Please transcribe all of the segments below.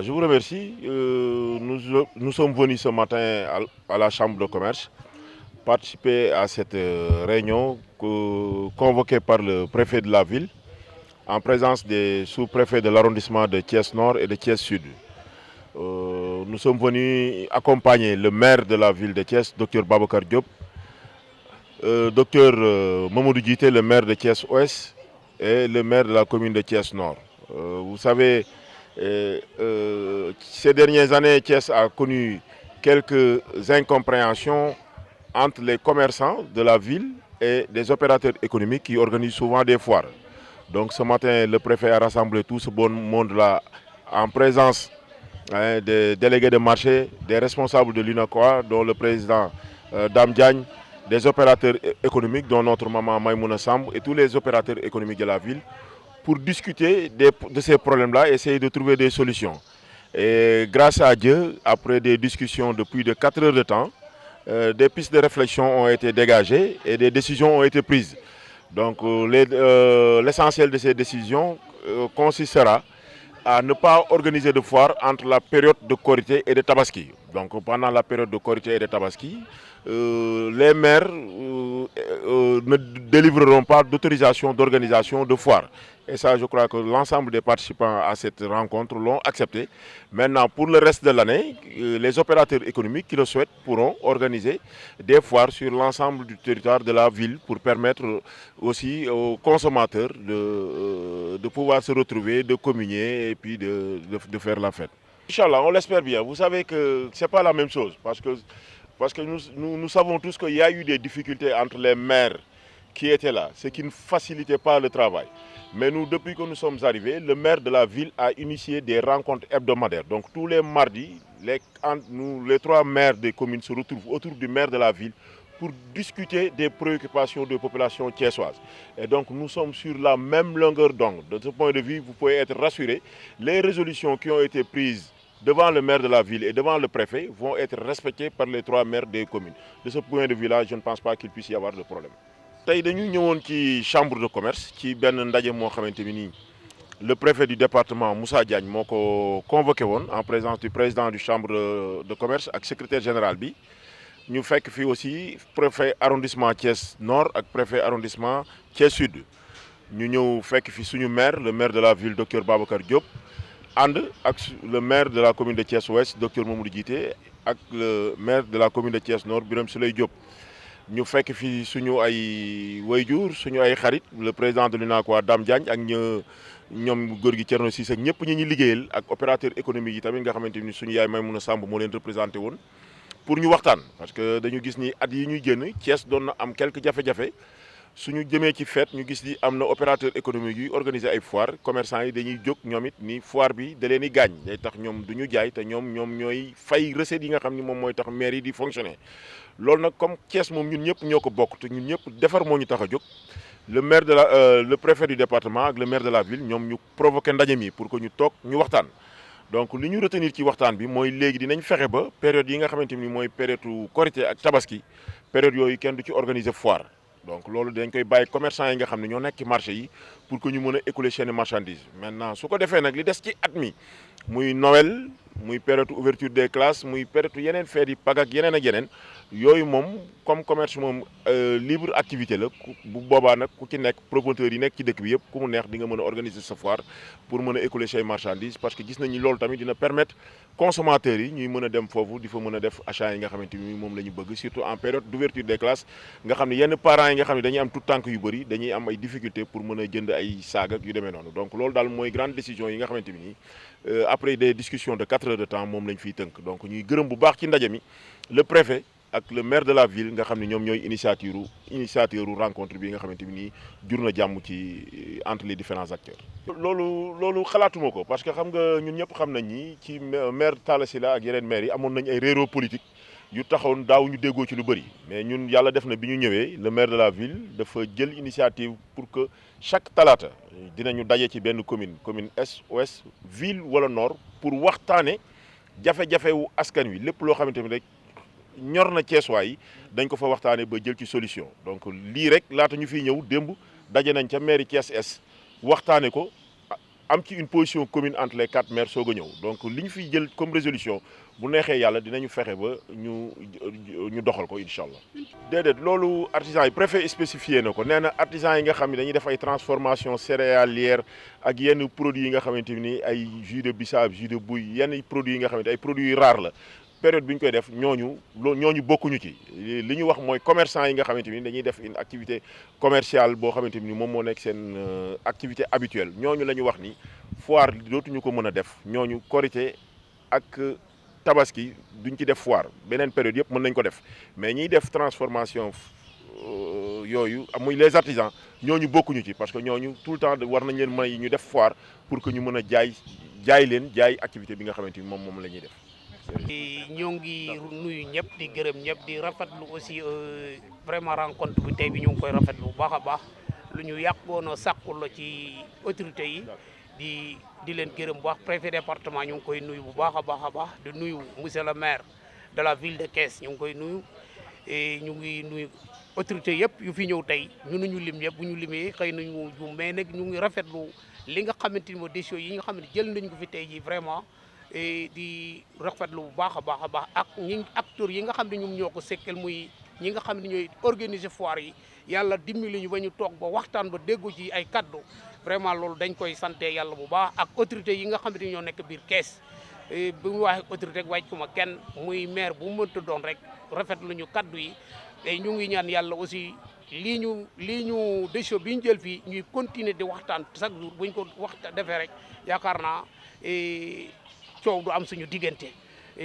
Voilà, je vous remercie. Nous sommes venus ce matin à la Chambre de commerce participer à cette réunion convoquée par le préfet de la ville en présence des sous-préfets de l'arrondissement de Thiès-Nord et de Thiès-Sud. Nous sommes venus accompagner le maire de la ville de Thiès, Dr Babacar Diop, Dr Mamadou Djité, le maire de Thiès-Ouest et le maire de la commune de Thiès-Nord. Vous savez, ces dernières années, Thiès a connu quelques incompréhensions entre les commerçants de la ville et des opérateurs économiques qui organisent souvent des foires. Donc ce matin, le préfet a rassemblé tout ce bon monde-là en présence des délégués de marché, des responsables de l'UNACOA, dont le président Dame Diagne, des opérateurs économiques, dont notre maman Maïmouna Samb, et tous les opérateurs économiques de la ville, pour discuter de ces problèmes-là et essayer de trouver des solutions. Et grâce à Dieu, après des discussions de plus de 4 heures de temps, des pistes de réflexion ont été dégagées et des décisions ont été prises. Donc l'essentiel de ces décisions consistera à ne pas organiser de foire entre la période de Korité et de Tabaski. Donc pendant la période de Korité et de Tabaski, les maires ne délivreront pas d'autorisation d'organisation de foire. Et ça, je crois que l'ensemble des participants à cette rencontre l'ont accepté. Maintenant, pour le reste de l'année, les opérateurs économiques qui le souhaitent pourront organiser des foires sur l'ensemble du territoire de la ville pour permettre aussi aux consommateurs de pouvoir se retrouver, de communier et puis de faire la fête. Inch'Allah, on l'espère bien. Vous savez que ce n'est pas la même chose parce que nous savons tous qu'il y a eu des difficultés entre les maires qui étaient là, ce qui ne facilitait pas le travail. Mais nous, depuis que nous sommes arrivés, le maire de la ville a initié des rencontres hebdomadaires. Donc tous les mardis, les 3 maires des communes se retrouvent autour du maire de la ville pour discuter des préoccupations des populations thiessoises. Et donc nous sommes sur la même longueur d'onde. De ce point de vue, vous pouvez être rassurés. Les résolutions qui ont été prises devant le maire de la ville et devant le préfet vont être respectées par les 3 maires des communes. De ce point de vue-là, je ne pense pas qu'il puisse y avoir de problème. Tey dañu ñëwoon ci chambre de commerce ci benn ndaje moo xamante ni le préfet du département Moussa Diagne moo ko convoqué woon en présence du président du chambre de commerce ak secrétaire général bi ñu fekk fi aussi préfet arrondissement Thiès Nord ak préfet arrondissement Thiès Sud ñu ñëw fekk fi suñu maire le maire de la ville docteur Babacar Diop ànd ak le maire de la commune de Thiès Ouest docteur Mamadou Djité ak le maire de la commune de Thiès Nord Birame Souleye Diop. ñu fekk fi suñu ay wayjur suñu ay xarit le président de l'UNACOIS Dame Diagne ak ñoom góor gi Thierno Cissé ak ñëpp ñi liggéeyal ak opérateur économique yi tamit nga xamante ni suñu yaay Maymouna Samb moo leen représenté woon pour ñu waxtaan parce que dañu gis ni at yi ñuy génn Thiès doon na am quelques jafe-jafe suñu jëmee ci fête ñu gis ni am na opérateur économique yuy organiser ay foire commerçant yi dañuy jóg ñoom it ni foire bi da leen di gaañ day tax ñoom du ñu jaay te ñoom ñooy fay recettes yi nga xam ni moom mooy tax maire yi di fonctionner. loolu nag comme Thiès moom ñun ñëpp ñoo ko bokk te ñun ñëpp defar moo ñu tax a jóg le préfet du département ak le maire de la ville ñoom ñu provoqué ndaje mi pour que ñu toog ñu waxtaan. donc li ñu retenir ci waxtaan bi mooy léegi dinañ fexe ba période yi nga xamante ni mooy période Korité ak Tabaski période yooyu kenn du ci organiser foire. donc loolu dañ koy bàyyi commerçant yi nga xam ne ñoo nekk ci marché yi pour que ñu mën a écouler seen marchandises maintenant su ko defee nag li des ci at mi muy Noël muy période ouverture des classes muy période yeneen fête yi Pâques ak yeneen ak yeneen yooyu moom comme commerce moom libre activité la bu boobaa nag ku ci nekk promoteur yi nekk ci dëkk bi yëpp ku mu neex di nga mën a organiser sa foire pour mën a écouler say marchandises parce que gis nañu loolu tamit dina permettre consommateurs yi ñuy mën a dem foofu di fa mën a def achat yi nga xamante ni moom la ñu bëgg surtout en période d'ouverture des classes nga xam ne yenn parents yi nga xam ne dañuy am tout tànk yu bëri dañuy am ay difficultés pour mën a jënd ay saag ak yu demee noonu donc loolu daal mooy grande décision yi nga xamante ni après des discussions de 4 heures de temps moom lañ fiy tënk donc ñuy gërëm bu baax ci ndaje mi le préfet ak le maire de la ville nga xam ne ñoom ñooy initiateur rencontre bi nga xamante ni jur na jàmm ci entre les différents acteurs. loolu xalaatuma ko parce que xam nga ñun ñëpp xam nañ ni ci maire Talla Sylla ak yeneen maires yi amoon nañ ay réeróo politique yu taxawoon daaw ñu déggoo ci lu bëri mais ñun yàlla def na bi ñu ñëwee le maire de la ville dafa jël initiative pour que chaque talaata dinañu daje ci benn commune est ouest ville wala nord pour waxtaane jafe-jafe wu askan wi lépp loo xamante ni rek ñor na Thiessois yi dañ ko fa waxtaane ba jël ci solution donc lii rek laata ñu fiy ñëw démb daje nañ ca mairie Thiès Est waxtaane ko am ci une position commune entre les 4 maires soog a ñëw donc li ñu fiy jël comme résolution bu neexee yàlla dinañu fexe ba ñu doxal ko incha allah. déedéet loolu artisans yi préfet spécifié na ko nee na artisans yi nga xam ne dañuy def ay transformation céréalière ak yenn produits yi nga xamante ni ay jus de bissap jus de bouille yenn produits yi nga xamante ay produits yu rares la. période bi ñu koy def ñooñu bokkuñu ci li ñu wax mooy commerçant yi nga xamante ni dañuy def une activité commerciale boo xamante ni moom moo nekk seen activité habituelle ñooñu la ñu wax ni foire dootuñu ko mën a def ñooñu korité ak tabaski duñ ci def foire beneen période yëpp mën nañ ko def mais ñiy def transformation yooyu muy les artisans ñooñu bokkuñu ci parce que ñooñu tout le temps war nañ leen may ñu def foire pour que ñu mën a jaay activité bi nga xamante ni moom la ñuy def. ñoo ngi nuyu ñëpp di gërëm ñëpp di rafetlu aussi vraiment rencontre bi tey bi ñu ngi koy rafetlu bu baax a baax lu ñu yàqoon a sàkku la ci autorité yi di leen gërëm bu baax préfet département ñu ngi koy nuyu bu baax a baax di nuyu monsieur le maire de la ville de Thiès ñu ngi koy nuyu et ñu ngi nuyu autorité yëpp yu fi ñëw tey ñu lim yëpp bu ñu limee xëy nañu juum mais nag ñu ngi rafetlu li nga xamante ni moo décision yi nga xam ne jël nañ ko fi tey ji vraiment di rafetlu bu baax a baax ak acteurs yi nga xam ne ñoom ñoo ko sekkal muy ñi nga xam ne ñooy organiser foire yi yàlla dimbali ñu ba ñu toog ba waxtaan ba déggu ci ay kaddu vraiment loolu dañ koy santé yàlla bu baax ak autorités yi nga xam ne ñoo nekk biir Thiès bu mu waxee autorité rek wàccu ma kenn muy maire bu mu mënta doon rek rafetlu ñu kaddu yi te ñu ngi ñaan yàlla aussi lii ñu décision bi ñu jël fii ñuy continuer di waxtaan chaque jour bu ñu ko defee rek yaakaar naa coow du am suñu diggante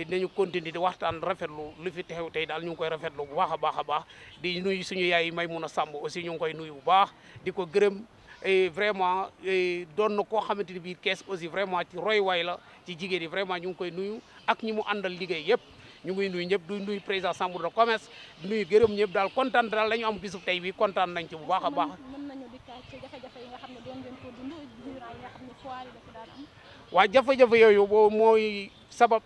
nañu continuer di waxtaan rafetlu lu fi teew tey daal ñu ngi koy rafetlu bu baax a baax di nuyu suñu yaay Maymuna Samb aussi ñu ngi koy nuyu bu baax di ko gërëm vraiment doon na koo xamante ni biir Thiès aussi vraiment ci roy waay la ci jigéen yi vraiment ñu ngi koy nuyu ak ñi mu àndal liggéey yëpp ñu ngi nuyu ñëpp du nuyu président chambre de commerce di nuyu gërëm ñëpp daal kontaan daal la ñu am bisu tey bi kontaan nañ ci bu baax a baax. mën nañu dikkaat ci jafe-jafe yi nga xam ne doon ngeen ko dund durant yi nga xam ne foire yi dafa daan am. waa jafe-jafe yooyu boobu mooy sabab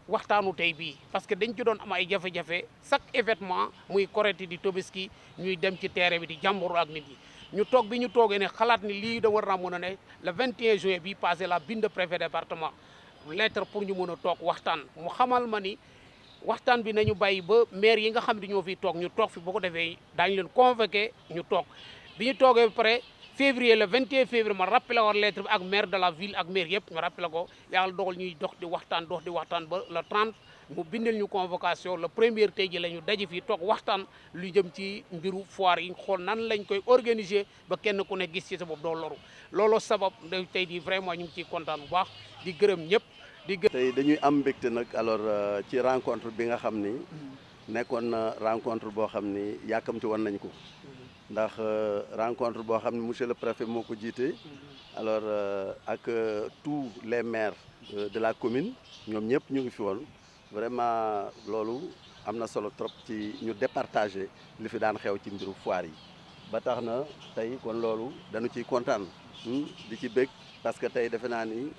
waxtaanu tey bii parce que dañ ci doon am ay jafe-jafe chaque événement muy Korité di Tabaski ñuy dem ci terrain bi di jàmbur ak nit yi ñu toog bi ñu toogee ne xalaat ni lii da war naa mën a ne le 21 juin bii passé la bind préfet département lettre pour ñu mën a toog waxtaan mu xamal ma ni waxtaan bi nañu bàyyi ba maire yi nga xam ne ñoo fi toog ñu toog fi boo ko defee daañu leen convoqué ñu toog bi ñu toogee ba pare février le 21 février ma rappelé war lettre bi ak maire de la ville ak maire yëpp ñu rappelé ko yàlla dogal ñuy dox di waxtaan ba le 30 mu bindal ñu convocation le premier tey ji la ñu daje fii toog waxtaan lu jëm ci mbiru foire yi xool nan lañ koy organiser ba kenn ku ne gis ci sa bopp doo loru looloo sabab tey di vraiment ñu ngi ciy kontaan bu baax di gërëm ñëpp tey dañuy am mbégte nag alors ci rencontre bi nga xam ni nekkoon na rencontre boo xam ni yàkkamti woon nañ ko ndax rencontre boo xam ne monsieur le préfet moo ko jiite alors ak tous les maires de la commune ñoom ñëpp ñu ngi fi woon vraiment loolu am na solo trop ci ñu départager li fi daan xew ci mbiru foire yi ba tax na tey kon loolu dañu ciy kontaan di ci bég parce que tey defe naa ni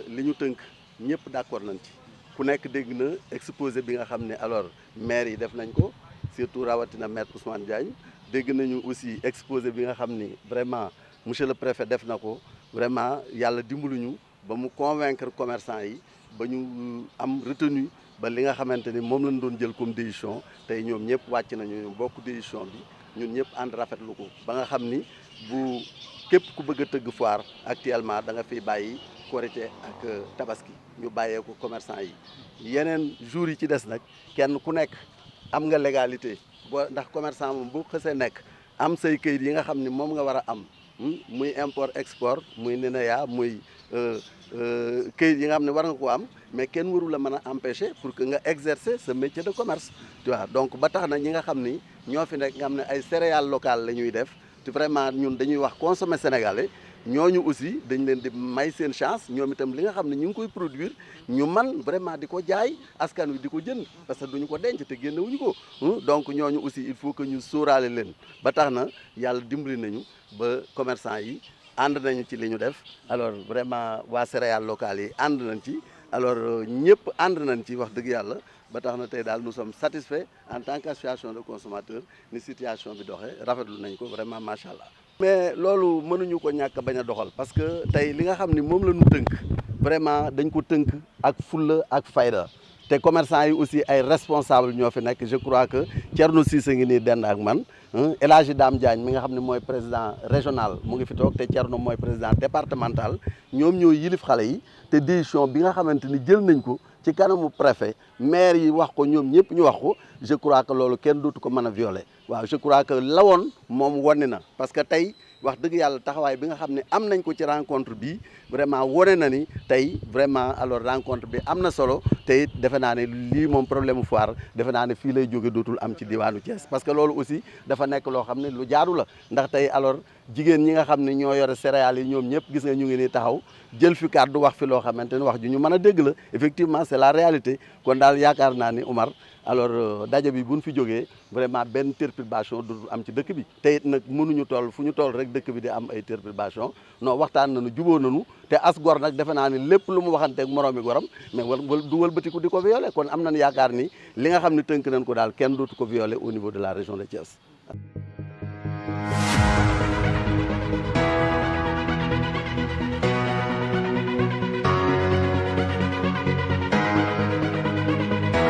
li ñu tënk ñëpp d'accord nañ ci ku nekk dégg na exposé bi nga xam ne alors maire yi def nañ ko surtout rawatina maître Ousmane Diagne dégg nañu aussi exposé bi nga xam ni vraiment monsieur le préfet def na ko vraiment yàlla dimbaluñu ba mu convaincre commerçant yi ba ñu am retenu ba li nga xamante ni moom lañ doon jël comme décision tey ñoom ñëpp wàcc nañu bokk décision bi ñun ñëpp ànd rafetlu ko ba nga xam ni bu képp ku bëgg a tëgg foire actuellement da nga fiy bàyyi Korité ak Tabaski ñu bàyyee ko commerçant yi yeneen jours yi ci des nag kenn ku nekk am nga légalité boo ndax commerçant moom bu xësee nekk am say këyit yi nga xam ni moom nga war a am muy import export muy NINEA muy këyit yi nga xam ne war nga ko am mais kenn waru la mën a empêcher pour que nga exercer ce métier de commerce tu vois donc ba tax na ñi nga xam ni ñoo fi nekk nga xam ne ay céréales locales la ñuy def te vraiment ñun dañuy wax consommer sénégalais ñooñu aussi dañ leen di may seen chance ñoom itam li nga xam ne ñu ngi koy produire ñu man vraiment di ko jaay askan wi di ko jënd parce que duñu ko denc te génnewuñu ko donc ñooñu aussi il faut que ñu sóoraale leen ba tax na yàlla dimbali nañu ba commerçant yi ànd nañu ci li ñu def alors vraiment waa céréales locales yi ànd nañ ci alors ñëpp ànd nañ ci wax dëgg yàlla ba tax na tey daal nous sommes satisfaits en tant qu'association de consommateurs ni situation bi doxee rafetlu nañ ko vraiment macha allah. mais loolu mënuñu ko ñàkk bañ a doxal parce que tey li nga xam ni moom la ñu tënk vraiment dañ ko tënk ak fulla ak fayda te commerçant yi aussi ay responsable ñoo fi nekk je crois que Thierno Cissé ngi nii dend ak man El Hadji Dame Diagne mi nga xam ne mooy président régional mu ngi fi toog te Thierno mooy président départemental ñoom ñoo yilif xale yi te décision bi nga xamante ni jël nañ ko ci kanamu préfet maire yi wax ko ñoom ñëpp ñu wax ko je crois que loolu kenn dootu ko mën a violer waaw je crois que lawoon moom wone na parce que tey wax dëgg yàlla taxawaay bi nga xam ne am nañ ko ci rencontre bi vraiment wone na ni tey vraiment alors rencontre bi am na solo te it defe naa ne lii moom problème mu foire defe naa ne fii lay jóge dootul am ci diwaanu Thiès parce que loolu aussi dafa nekk loo xam ne lu jaadu la ndax tey alors jigéen ñi nga xam ne ñoo yore céréales yi ñoom ñëpp gis nga ñu ngi nii taxaw jël fi kàddu wax fi loo xamante ni wax ju ñu mën a dégg la effectivement c'est la réalité kon daal yaakaar naa ni Omar alors daje bi buñ fi jógee vraiment benn perturbation du am ci dëkk bi te it nag mënuñu toll fu ñu toll rek dëkk bi di am ay perturbation non waxtaan nañu jubóo nañu te as gor nag defe naa ni lépp lu mu waxanteeg moroomi goram mais du wëlbatiku di ko violer kon am nañu yaakaar ni li nga xam ne tënk nañ ko daal kenn dootu ko violer au niveau de la région de Thiès.